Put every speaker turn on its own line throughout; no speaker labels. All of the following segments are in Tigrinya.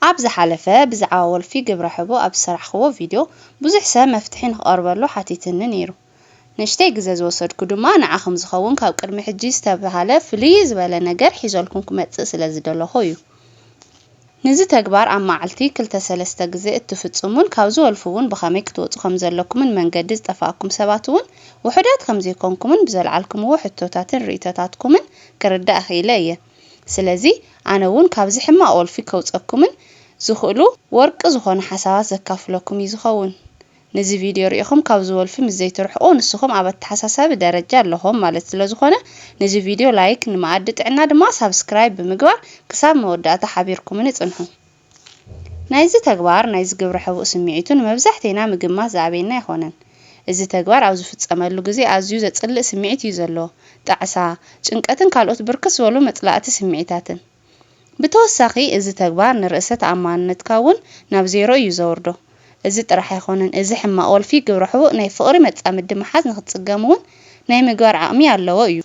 عبز حلفة بزعاول في جبر حبو أبصرح خو فيديو بزح سام مفتحين أربلو حتيتن نيرو نشتاق جزاز وصل كدوما نعخم زخون كاوكر محجيز تبهاله فليز ولا نجار حجالكم كمتسس لازدلو خويو نزي تكبار عم معلتي كل تسلسة جزء تفتسمون كاوزو الفون بخامك توت خمزة لكم من منجدز تفاقكم سباتون وحدات خمزيكم كمن بزلعلكم وحتوتاتن ريتاتاتكم كرد أخيلية سلازي أنا ون كابزي حما أول في كوتسكم زخلو ورك زخون حساس زكافلكم يزخون نزي فيديو ريخم كابزو الفي مزي تروحون نسخم عبد حساسة بدرجة لهم مالت لزخونه نزي فيديو لايك نمعدت عنا دما سبسكرايب بمقبار كساب مودات حبيركم نتصنحو نايزي تقبار نايزي قبر حبو سميعيتون مبزحتينا مقما زعبينا يخونن إذا تقبار عاوزو فتسأملو قزي عزيو زتصلق سميعيت يزلو تعسا چنقتن كالوت بركس ولو مطلعت سميعيتاتن بتوساقي إذا تقبار نرأسات عمان نتكاون نابزيرو يزوردو إذا طرح يخونن إذا حما أول في قبر حبو ناي فقري متأمد محاز نختصقامون ناي مقبار عامي اللو ايو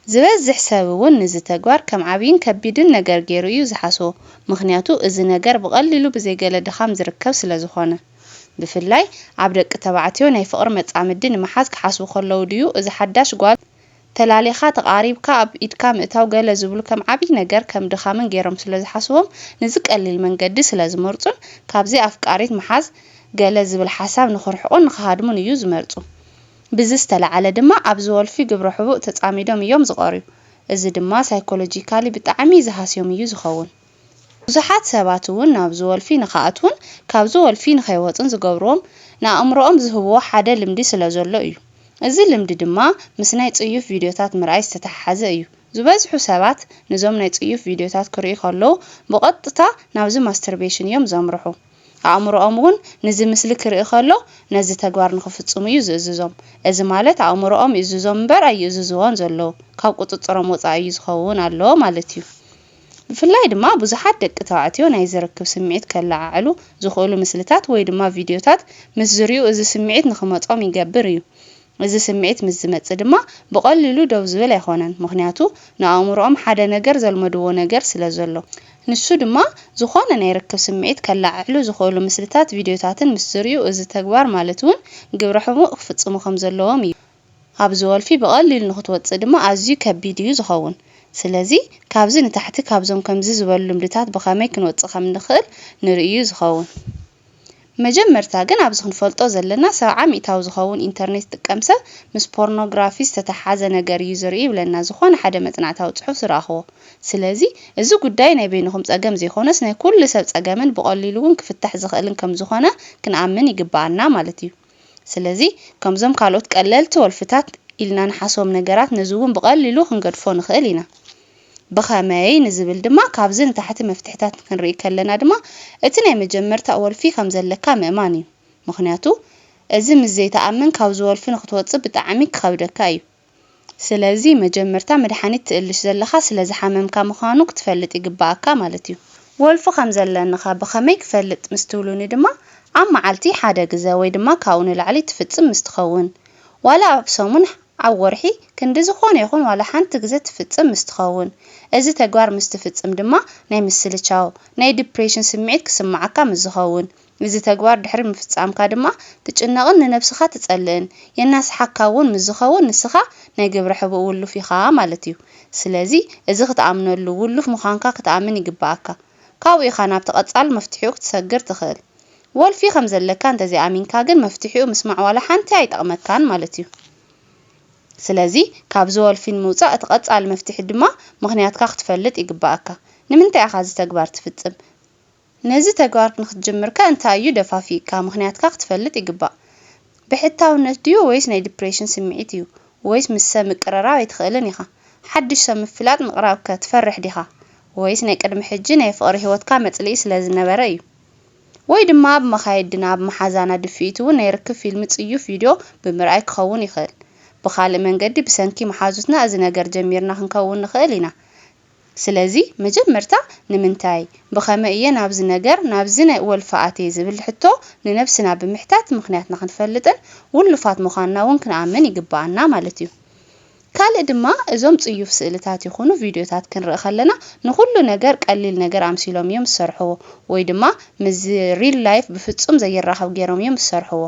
زبز حسابون نزي تقبار كم عابين كبيدن نجار جيرو يو زحاسو مخنياتو إذا نجار بقللو بزي قال دخام زركب سلازخونه بفلاي عبدك تبعتيو ناي فقر متعمدين محاز كحاسو خلو ديو إذا حداش قوال تلاليخات قاريب كاب إدكام إتاو قال زبلو كم عبي نجار كم دخامن جيرم سلازحاسوهم نزك قلل من قد سلازمرتون كابزي أفكاريت محاز قال زبل حساب نخرحقون نخهادمون يو زمرتو بزستل على دما أبزوال في قبر حبوق تتعميدهم يوم زغاريو إذا دما سايكولوجيكالي بتعمي زهاسيوم يو زخون وزحات ساباتون نابزوال في نخاعتون كابزوال في نخيواتن زقبروم نا أمروهم زهبوا حدا لمدي سلازولو إيو إذا لمدي دما مسنا يتقيو فيديوتات مرأيس تتحازة إيو زبازحو سابات نزوم نيتقيو فيديوتات كوري خلو بقطتا نابزو ماستربيشن يوم زمرحو عمرهم نزي مسلك رئيخالو نزي تقوار نخفتصوم يزوزوم إذا مالت عمرهم يزوزوم برا يزوزوان زلو كاب قططرم وطعي يزخوون اللو مالتيو بفلاي دما بزحات دك تاعتيو نايزي ركب سميعت كالعالو زخولو مسلتات ويدما فيديوتات مزريو إذا سميعت نخمطهم يقبريو إذا سميعت مزمت دما بقللو دوزبل يخونن مخنياتو نعمرهم حدا نجر زلمدو نجر سلازلو نسو دما زخونا نيركب سميعت كالعالو زخولو مسلتات فيديوتاتن مزريو إذا تقبار مالتون قبرحمو اخفتصمو خمزلوهم يو هابزوال في بقلل نخطوات دما عزيو كبيديو زخون سلازي كابزي نتحت كابزم كمزي زبالو ملتات بخامي كنوصخ من دخل نرئيو زخون مجمرتا جن عبزخن فلطو زلنا سبعة مئتاو زخون إنترنت تقمسه مس بورنوغرافي ستتحازة نجار يوزري ولنا زخون حدا متنعتاو صحف سراخو سلازي إذا قداي ناي بينهم تقام زي خونس ناي كل سبت تقامن بقللون كفتح زخلن كم زخونه كنعمن يقبعنا مالتيو سلازي كمزم كالوت قللت والفتات إلنا نحاسوم نجارات نزوون بقللو خنقدفو نخيلينا بخامي نزبل دما كابزن تحت مفتحتات كنري كلنا دما اتناي مجمرتا اول في خمزلكا مأماني مخنياتو ازم زي تأمن كابزوال في نخطوصب بتعمي كخبدكا ايو سلازي مجمرتا مدحانيت تقلش زلخا سلازي حممكا مخانو كتفلت يقباكا مالتيو والفو خمزلنخا بخامي كفلت مستولوني دما عم عالتي حدا قزا وي دما كاون العلي تفتم مستخون ولا ابسومن عورحي كندي زخون يخون ولا حنت قزا تفتم مستخون إذا تجوار مستفتصم دما ناي مسلتشاو ناي ديبريشن سمعت كسمعكا مزخون إذا تجوار دحر مفتصام كدما تچنقن نفسخا تصلن يناس حكاون مزخون نسخا ناي جبر حبو ولو فيخا مالتيو سلازي إذا كتامنلو ولو مخانكا كتامن يقباكا كاوي خاناب تقصال مفتحيوك تسجر تخيل وال في خمزلكا انت زي امينكا جن مفتحيو مسمع ولا حنت يطقمكان مالتيو سلازي كابزوال فين موصا اتقصال مفتح دما مخنياتكا ختفلط يقباكا نمنتي اخاز تغبار تفصم نزي تغبار نخجمركا انتايو دفافيكا مخنياتكا ختفلط يقبا بحتاونت ديو ويس ناي ديبريشن سمعيتيو ويس مسا مقرراو يتخيلن يخا حدش سمفلات مقراوكا تفرح ديخا ويس ناي قدم حجي ناي فقر هيوتكا مصلي سلازنبره ايو ወይ ድማ በመኻይድና በመሓዛና ድፊቱ ናይ ርክብ ፊልም ጽዩ ቪዲዮ ብምርኣይ ክኸውን ይኽእል بخالق መንገዲ ብሰንኪ መሓዙትና እዚ ነገር ጀሚርና ክንከውን ንኽእል ኢና ስለዚ መጀመርታ ንምንታይ በኸመይ እየ ናብዚ ነገር ናብዚ ናይ ወልፋኣቴ ዝብል ሕቶ ንነፍስና ብምሕታት ምኽንያትና ክንፈልጥን ውልፋት ምዃንና ውን ክንኣምን ይግባአና ማለት እዩ ካልእ ድማ እዞም ጽዩፍ ስእልታት ይኹኑ ቪድዮታት ክንርኢ ከለና ንኹሉ ነገር ቀሊል ነገር ኣምሲሎም እዮም ዝሰርሕዎ ወይ ድማ ምስ ሪል ላይፍ ብፍጹም ዘይራኸብ ገይሮም እዮም ዝሰርሕዎ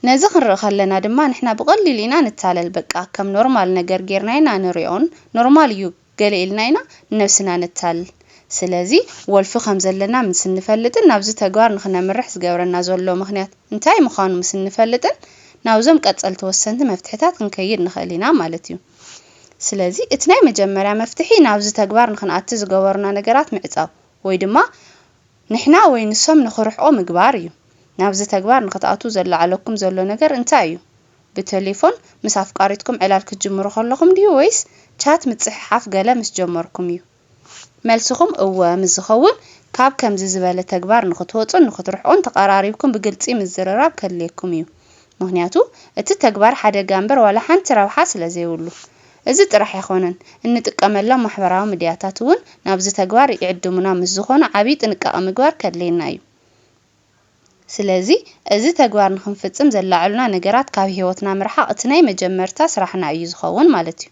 ነዚ ክንርኢ ከለና ድማ ንሕና ብቐሊል ኢና ንታለል በቃ ከም ኖርማል ነገር ጌርና ኢና ንሪኦን ኖርማል እዩ ገለ ኢልና ኢና ነፍስና ንታል ስለዚ ወልፊ ከም ዘለና ምስ ንፈልጥን ናብዚ ተግባር ንኽነምርሕ ዝገብረና ዘሎ ምኽንያት እንታይ ምዃኑ ምስ ንፈልጥን ናብዞም ቀጸልቲ ወሰንቲ መፍትሕታት ክንከይድ ንኽእል ኢና ማለት እዩ ስለዚ እቲ ናይ መጀመርያ መፍትሒ ናብዚ ተግባር ንኽንኣቱ ዝገበሩና ነገራት ምዕጻው ወይ ድማ ንሕና ወይ ንሶም ንኽርሕቆ ምግባር እዩ ናብዚ ተግባር ንኽትኣቱ ዘለዓለኩም ዘሎ ነገር እንታይ እዩ ብቴሌፎን ምስ ኣፍቃሪትኩም ዕላል ክትጅምሩ ከለኹም ድዩ ወይስ ቻት ምጽሕሓፍ ገለ ምስ ጀመርኩም እዩ መልስኹም እወ ምስ ዝኸውን ካብ ከምዚ ዝበለ ተግባር ንኽትወጹን ንኽትርሕቁን ተቀራሪብኩም ብግልጺ ምዝርራብ ከድልየኩም እዩ ምክንያቱ እቲ ተግባር ሓደጋ እምበር ዋላ ሓንቲ ረብሓ ስለ ዘይብሉ እዚ ጥራሕ ይኾነን እንጥቀመሎም ማሕበራዊ ሚድያታት እውን ናብዚ ተግባር ይዕድሙና ምስ ዝኾኑ ዓብይ ጥንቃቐ ምግባር ከድልየና እዩ ስለዚ እዚ ተግባር ንኽንፍጽም ዘላዕሉና ነገራት ካብ ህይወትና ምርሓቅ እቲ ናይ መጀመርታ ስራሕና እዩ ዝኸውን ማለት እዩ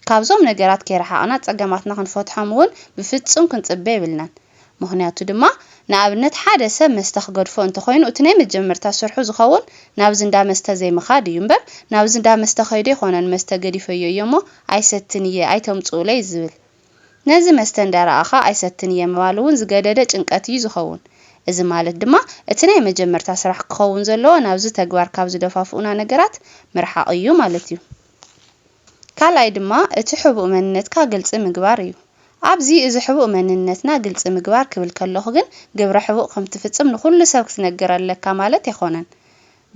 ካብዞም ነገራት ከይረሓቕና ጸገማትና ክንፈትሖም እውን ብፍጹም ክንጽበ ይብልናን ምክንያቱ ድማ ንኣብነት ሓደ ሰብ መስተ ክገድፎ እንተኮይኑ እቲ ናይ መጀመርታ ስርሑ ዝኸውን ናብዚ እንዳ መስተ ዘይምኻድ እዩ እምበር ናብዚ እንዳ መስተ ከይዱ ይኾነን መስተ ገዲፈዮ እሞ ኣይሰትን እየ ኣይተምጽኡለይ ዝብል ነዚ መስተ እንዳረኣኻ ኣይሰትን እየ ምባል እውን ዝገደደ ጭንቀት እዩ ዝኸውን እዚ ማለት ድማ እቲ ናይ መጀመርታ ስራሕ ክኸውን ዘለዎ ናብዚ ተግባር ካብ ዝደፋፍኡና ነገራት ምርሓቕ እዩ ማለት እዩ ካልኣይ ድማ እቲ ሕቡእ መንነትካ ግልጽ ምግባር እዩ ኣብዚ እዚ ሕቡእ መንነትና ግልጽ ምግባር ክብል ከለኹ ግን ግብረ ሕቡእ ከም ትፍጽም ንኹሉ ሰብ ክትነግር ኣለካ ማለት ይኾነን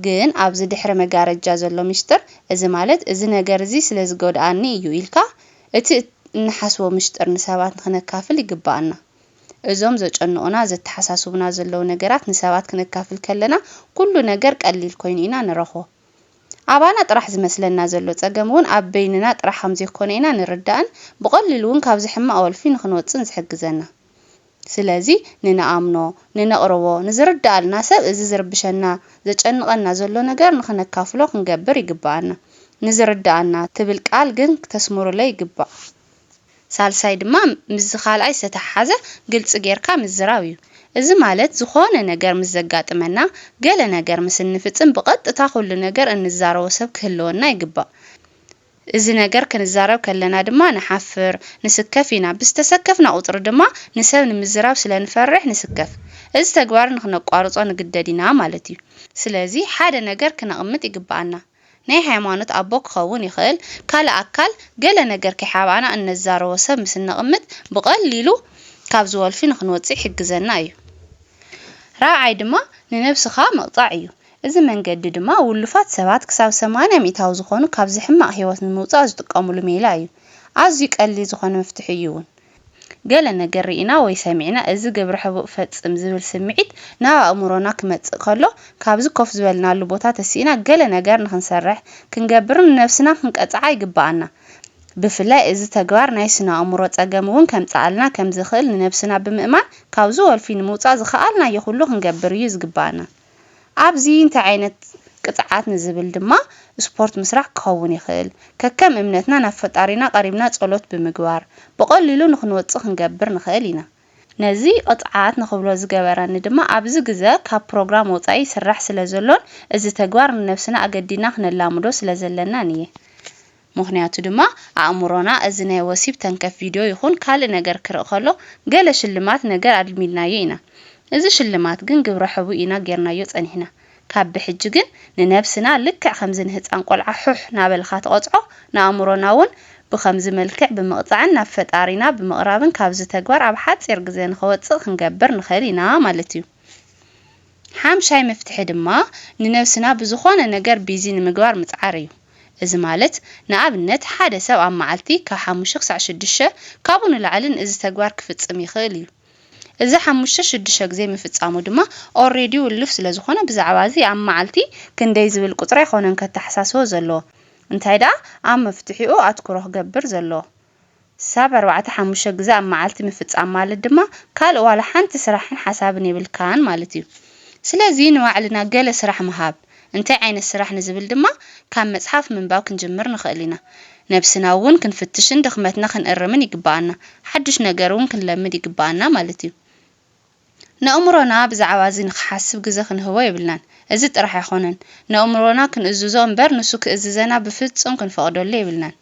ግን ኣብዚ ድሕረ መጋረጃ ዘሎ ምስጢር እዚ ማለት እዚ ነገር እዚ ስለ ዝጎድኣኒ እዩ ኢልካ እቲ እንሓስቦ ምስጢር ንሰባት ንኽነካፍል ይግባአና እዞም ዘጨንቁና ዘተሓሳስቡና ዘለው ነገራት ንሰባት ክንካፍል ከለና ኩሉ ነገር ቀሊል ኮይኑ ኢና ንረኽቦ ኣባና ጥራሕ ዝመስለና ዘሎ ጸገም እውን ኣብ በይንና ጥራሕ ከም ዘይኮነ ኢና ንርዳእን ብቐሊሉ እውን ካብዚ ሕማቕ ወልፊ ንኽንወፅን ዝሕግዘና ስለዚ ንነኣምኖ ንነቕርቦ ንዝርዳእልና ሰብ እዚ ዝርብሸና ዘጨንቐና ዘሎ ነገር ንኽነካፍሎ ክንገብር ይግባአና ንዝርዳእና ትብል ቃል ግን ክተስምሩለይ ይግባእ ሳልሳይ ድማ ምስ ካልኣይ ዝተሓሓዘ ግልጽ ጌርካ ምዝራብ እዩ እዚ ማለት ዝኾነ ነገር ምስ ዘጋጥመና ገለ ነገር ምስ ንፍጽም ብቐጥታ ኩሉ ነገር እንዛረቦ ሰብ ክህልወና ይግባእ እዚ ነገር ክንዛረብ ከለና ድማ ንሓፍር ንስከፍ ኢና ብዝተሰከፍና ቁጥሪ ድማ ንሰብ ንምዝራብ ስለንፈርሕ ንስከፍ እዚ ተግባር ንኽነቋርጾ ንግደድ ኢና ማለት እዩ ስለዚ ሓደ ነገር ክነቕምጥ ይግባአና ናይ ሃይማኖት ኣቦ ክኸውን ይኽእል ካልእ ኣካል ገለ ነገር ከይሓባና እንዛረቦ ሰብ ምስ ነቕምጥ ብቐሊሉ ካብ ዝወልፊ ንኽንወጽእ ይሕግዘና እዩ ራብዓይ ድማ ንነፍስኻ መቕጣዕ እዩ እዚ መንገዲ ድማ ውሉፋት ሰባት ክሳብ 80 ሚእታዊ ዝኾኑ ካብ ዝሕማቕ ህይወት ንምውጻእ ዝጥቀሙሉ ሜላ እዩ ኣዝዩ ቀሊል ዝኾነ መፍትሒ እዩ እውን ገለ ነገር ርኢና ወይ ሰሚዕና እዚ ግብረ ሕቡእ ፈጽም ዝብል ስምዒት ናብ ኣእምሮና ክመጽእ ከሎ ካብዚ ኮፍ ዝበልናሉ ቦታ ተሲእና ገለ ነገር ንኽንሰርሕ ክንገብርን ነፍስና ክንቀጽዓ ይግባአና ብፍላይ እዚ ተግባር ናይ ስነ ኣእምሮ ጸገም እውን ከምጻኣልና ከም ዝኽእል ንነፍስና ብምእማን ካብዚ ወልፊ ንምውጻእ ዝኽኣልና ይኹሉ ክንገብር እዩ ዝግባአና ኣብዚ እንታይ ዓይነት ቅጽዓት ንዝብል ድማ ስፖርት ምስራሕ ክኸውን ይኽእል ከከም እምነትና ናብ ፈጣሪና ቀሪብና ጸሎት ብምግባር ብቐሊሉ ንኽንወጽእ ክንገብር ንኽእል ኢና ነዚ ቅጽዓት ንኽብሎ ዝገበረኒ ድማ ኣብዚ ግዜ ካብ ፕሮግራም ወጻኢ ስራሕ ስለ ዘሎን እዚ ተግባር ንነፍስና ኣገዲና ክነላምዶ ስለ ዘለና ንየ ምክንያቱ ድማ ኣእምሮና እዚ ናይ ወሲብ ተንከፍ ቪድዮ ይኹን ካልእ ነገር ክርኢ ከሎ ገለ ሽልማት ነገር ኣድሚልናዮ ኢና እዚ ሽልማት ግን ግብረ ሕቡእ ኢና ጌርናዮ ጸኒሕና ካብ ብሕጂ ግን ንነፍስና ልክዕ ከምዚ ንህፃን ቆልዓ ሑሕ ናበልካ ተቆጽዖ ንኣእምሮና እውን ብከምዚ መልክዕ ብምቕጻዕን ናብ ፈጣሪና ብምቕራብን ካብዚ ተግባር ኣብ ሓፂር ግዜ ንኽወጽእ ክንገብር ንኽእል ኢና ማለት እዩ ሓምሻይ መፍትሒ ድማ ንነፍስና ብዝኾነ ነገር ቢዚ ንምግባር ምጽዓር እዩ እዚ ማለት ንኣብነት ሓደ ሰብ ኣብ መዓልቲ ካብ 5 ክሳብ 6 ካብኡ ንላዕልን እዚ ተግባር ክፍጽም ይኽእል እዩ እዚ 5-6 ግዜ ምፍጻሙ ድማ ኦሬዲ ውልፍ ስለ ዝኾነ ብዛዕባ እዚ ኣብ መዓልቲ ክንደይ ዝብል ቁጽሪ ይኾነን ከተሓሳስቦ ዘሎ እንታይ ዳ ኣብ መፍትሒኡ ኣትኩሮ ክገብር ዘሎ ሳብ 4-5 ግዜ ኣብ መዓልቲ ምፍጻም ማለት ድማ ካልእ ዋላ ሓንቲ ስራሕን ሓሳብን ይብልካን ማለት እዩ ስለዚ ንባዕልና ገለ ስራሕ መሃብ እንታይ ዓይነት ስራሕ ንዝብል ድማ ካብ መጽሓፍ ምንባብ ክንጅምር ንኽእል ኢና ነብስና እውን ክንፍትሽን ድኽመትና ክንእርምን ይግባአና ሓድሽ ነገር እውን ክንለምድ ይግባአና ማለት እዩ ንእምሮና ብዛዕባ እዚ ንኽሓስብ ግዜ ክንህቦ ይብልናን እዚ ጥራሕ ኣይኾነን ንእምሮና ክንእዝዞ እምበር ንሱ ክእዝዘና ብፍጹም ክንፈቅደሉ ይብልናን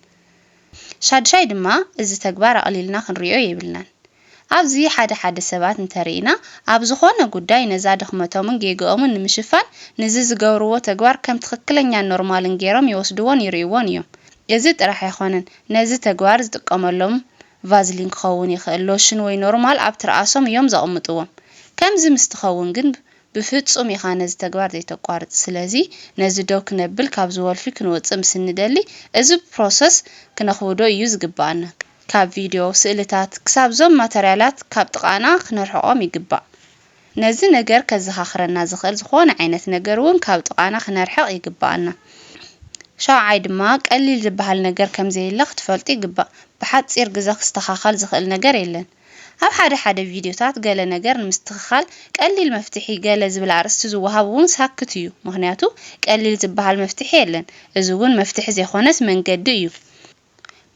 ሻድሻይ ድማ እዚ ተግባር ኣቕሊልና ክንሪኦ ይብልናን ኣብዚ ሓደ ሰባት እንተሪኢና ኣብ ዝኾነ ጉዳይ ነዛ ድኽመቶምን ጌግኦምን ንምሽፋን ንዚ ዝገብርዎ ተግባር ከም ትክክለኛ ኖርማልን ጌሮም ይወስድዎን ይርእይዎን እዮም እዚ ጥራሕ ኣይኾነን ነዚ ተግባር ዝጥቀመሎም ቫዝሊን ክኸውን ይኽእል ሎሽን ወይ ኖርማል ኣብ ትርኣሶም እዮም ዘቕምጥዎም ከምዚ ምስትኸውን ግን ብፍጹም ኢኻ ነዚ ተግባር ዘይተቋርጽ ስለዚ ነዚ ደው ክነብል ካብ ዝወልፊ ክንወፅእ ምስ ንደሊ እዚ ፕሮሰስ ክነኽብዶ እዩ ዝግባአና ካብ ቪድዮ ስእልታት ክሳብ ዞም ማተርያላት ካብ ጥቓና ክነርሕቖም ይግባእ ነዚ ነገር ከዘኻኽረና ዝኽእል ዝኾነ ዓይነት ነገር እውን ካብ ጥቓና ክነርሕቕ ይግባአና ሻውዓይ ድማ ቀሊል ዝበሃል ነገር ከም ዘየለ ክትፈልጡ ይግባእ ብሓፂር ግዜ ክስተኻኸል ዝኽእል ነገር የለን ኣብ ሓደ ቪድዮታት ገለ ነገር ንምስትኽኻል ቀሊል መፍትሒ ገለ ዝብል ኣርእስቲ ዝወሃብ እውን ሳክት እዩ ምክንያቱ ቀሊል ዝበሃል መፍትሒ የለን እዚ እውን መፍትሒ ዘይኾነስ መንገዲ እዩ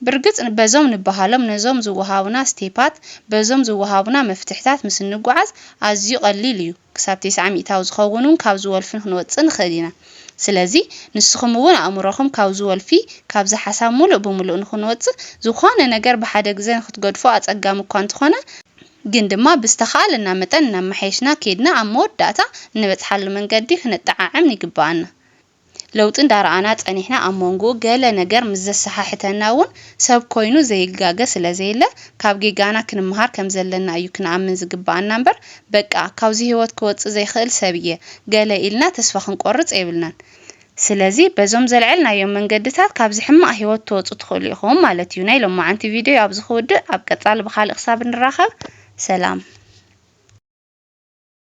ብርግጽ በዞም ንበሃሎም ነዞም ዝወሃቡና ስቴፓት በዞም ዝወሃቡና መፍትሕታት ምስ ንጓዓዝ ኣዝዩ ቀሊል እዩ ክሳብ 900 ዝኸውኑን ካብ ዝወልፍን ክንወፅእ ንኽእል ኢና ስለዚ ንስኹም እውን ኣእምሮኹም ካብ ዝወልፊ ካብ ዝሓሳብ ሙሉእ ብምሉእ ንኽንወፅእ ዝኾነ ነገር ብሓደ ግዜ ንክትገድፎ ኣጸጋሚ እኳ እንተኾነ ግን ድማ ብዝተኻለና መጠን እናመሓየሽና ከድና ኣብ መወዳእታ ንበጽሓሉ መንገዲ ክንጠዓዓም ይግባአና ለውጥ እንዳረኣና ጸኒሕና ኣብ መንጎ ገለ ነገር ምስ ዘሰሓሕተና እውን ሰብ ኮይኑ ዘይጋገ ስለዘይለ ካብ ጌጋና ክንምሃር ከም ዘለና እዩ ክንኣምን ዝግባአና እምበር በቃ ካብዚ ህይወት ክወፅእ ዘይኽእል ሰብየ ገለ ኢልና ተስፋ ክንቆርጽ የብልናን ስለዚ በዞም ዘልዕልናዮም መንገድታት ካብዚ ሕማቕ ህይወት ተወፁ ትኽእሉ ኢኹም ማለት እዩ ናይ ሎማዓንቲ ቪድዮ ኣብ ዝኽውድእ ኣብ ቀጻሊ ብኻልእ ክሳብ ንራኸብ ሰላም